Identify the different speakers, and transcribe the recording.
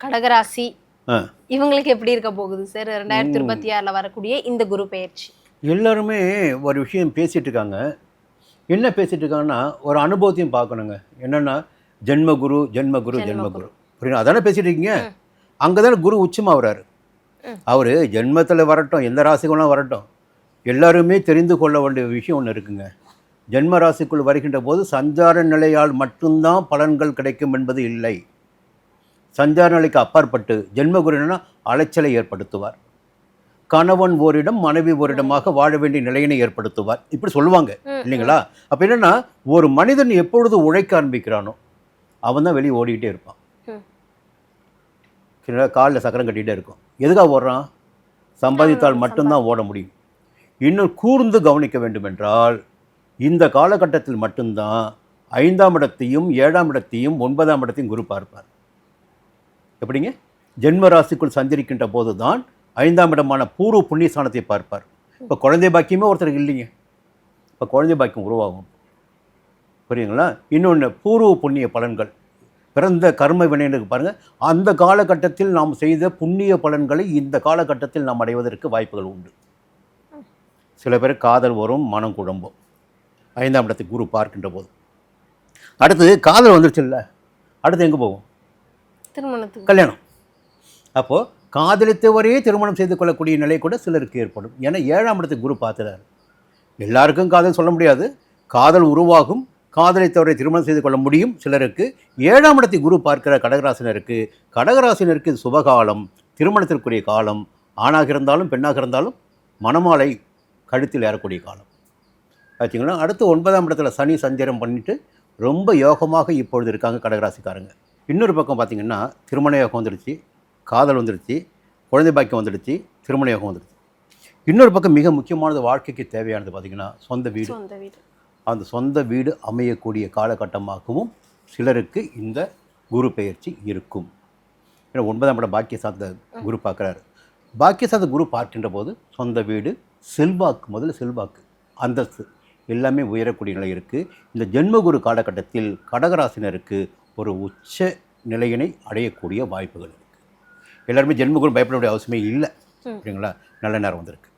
Speaker 1: கடகராசி இவங்களுக்கு எப்படி இருக்க போகுது சார் 2026ல வரக்கூடிய இந்த குரு பெயர்ச்சி?
Speaker 2: எல்லாருமே ஒரு விஷயம் பேசிகிட்டு இருக்காங்க. என்ன பேசிகிட்டு இருக்காங்கன்னா, ஒரு அனுபவத்தையும் பார்க்கணுங்க. என்னென்னா ஜென்மகுரு ஜென்மகுரு ஜென்மகுரு புரியுது, அதானே பேசிகிட்டு இருக்கீங்க. அங்கே தானே குரு உச்சமாகறாரு. அவர் ஜென்மத்தில் வரட்டும், எந்த ராசிக்குலாம் வரட்டும், எல்லாருமே தெரிந்து கொள்ள வேண்டிய விஷயம் ஒன்று இருக்குங்க. ஜென்ம ராசிக்குள் வருகின்ற போது சஞ்சார நிலையால் மட்டும்தான் பலன்கள் கிடைக்கும் என்பது இல்லை. சஞ்சார நிலைக்கு அப்பாற்பட்டு ஜென்மகுரு என்னன்னா அலைச்சலை ஏற்படுத்துவார். கணவன் ஓரிடம் மனைவி ஓரிடமாக வாழ வேண்டிய நிலையினை ஏற்படுத்துவார், இப்படி சொல்லுவாங்க இல்லைங்களா. அப்போ என்னென்னா, ஒரு மனிதன் எப்பொழுது உழைக்க ஆரம்பிக்கிறானோ அவன் தான் வெளியே ஓடிக்கிட்டே இருப்பான். காலில் சக்கரம் கட்டிகிட்டே இருக்கும். எதுக்காக ஓடுறான்? சம்பாதித்தால் மட்டும்தான் ஓட முடியும். இன்னும் கூர்ந்து கவனிக்க வேண்டும் என்றால் இந்த காலகட்டத்தில் மட்டும்தான் 5ஆம் இடத்தையும் 7ஆம் இடத்தையும் 9ஆம் இடத்தையும் குரு பார்ப்பார். எப்படிங்க? ஜென்ம ராசிக்குள் சஞ்சரிக்கின்ற போது தான் 5ஆம் இடமான பூர்வ புண்ணியஸ்தானத்தை பார்ப்பார். இப்போ குழந்தை பாக்கியமே ஒருத்தருக்கு இல்லைங்க, இப்போ குழந்தை பாக்கியம் உருவாகும். புரியுங்களா? இன்னொன்று பூர்வ புண்ணிய பலன்கள், பிறந்த கர்ம வினைகளுக்கு பாருங்கள், அந்த காலகட்டத்தில் நாம் செய்த புண்ணிய பலன்களை இந்த காலகட்டத்தில் நாம் அடைவதற்கு வாய்ப்புகள் உண்டு. சில பேர் காதல் வரும், மனம் குழம்பும் 5ஆம் இடத்துக்கு குரு பார்க்கின்ற போது. அடுத்து காதல் வந்துருச்சு இல்லை, அடுத்து எங்கே போகும்?
Speaker 1: திருமணத்துக்கு,
Speaker 2: கல்யாணம். அப்போது காதலித்தவரையே திருமணம் செய்து கொள்ளக்கூடிய நிலை கூட சிலருக்கு ஏற்படும். ஏன்னா 7ஆம் இடத்துக்கு குரு பார்த்துறாரு. எல்லாருக்கும் காதல் சொல்ல முடியாது, காதல் உருவாகும், காதலித்தவரை திருமணம் செய்து கொள்ள முடியும் சிலருக்கு. 7ஆம் இடத்தை குரு பார்க்கிற கடகராசினருக்கு இது சுபகாலம், திருமணத்திற்குரிய காலம். ஆணாக இருந்தாலும் பெண்ணாக இருந்தாலும் மணமாலை கழுத்தில் ஏறக்கூடிய காலம் ஆச்சுங்களா. அடுத்து 9ஆம் இடத்துல சனி சஞ்சாரம் பண்ணிவிட்டு ரொம்ப யோகமாக இப்பொழுது இருக்காங்க கடகராசிக்காரங்க. இன்னொரு பக்கம் பார்த்திங்கன்னா, திருமண யோகம் வந்துடுச்சு, காதல் வந்துடுச்சு, குழந்தை பாக்கியம் வந்துடுச்சு, திருமண யோகம் வந்துடுச்சு. இன்னொரு பக்கம் மிக முக்கியமானது, வாழ்க்கைக்கு தேவையானது பார்த்திங்கன்னா சொந்த வீடு. அந்த சொந்த வீடு அமையக்கூடிய காலகட்டமாகவும் சிலருக்கு இந்த குரு பெயர்ச்சி இருக்கும். ஏன்னா 9ஆம் இடம் பாக்கிய சார்ந்த குரு பார்க்குறாரு. பாக்கிய சார்ந்த குரு பார்க்கின்ற போது சொந்த வீடு, செல்வாக்கு, முதல்ல செல்வாக்கு, அந்தஸ்து எல்லாமே உயரக்கூடிய நிலை இருக்குது. இந்த ஜென்மகுரு காலகட்டத்தில் கடகராசினருக்கு ஒரு உச்ச நிலையினை அடையக்கூடிய வாய்ப்புகள் இருக்குது. எல்லாருமே ஜென்மகுரு பயப்பட வேண்டிய அவசியமே இல்லை. சரிங்களா? நல்ல நேரம் வந்திருக்கு.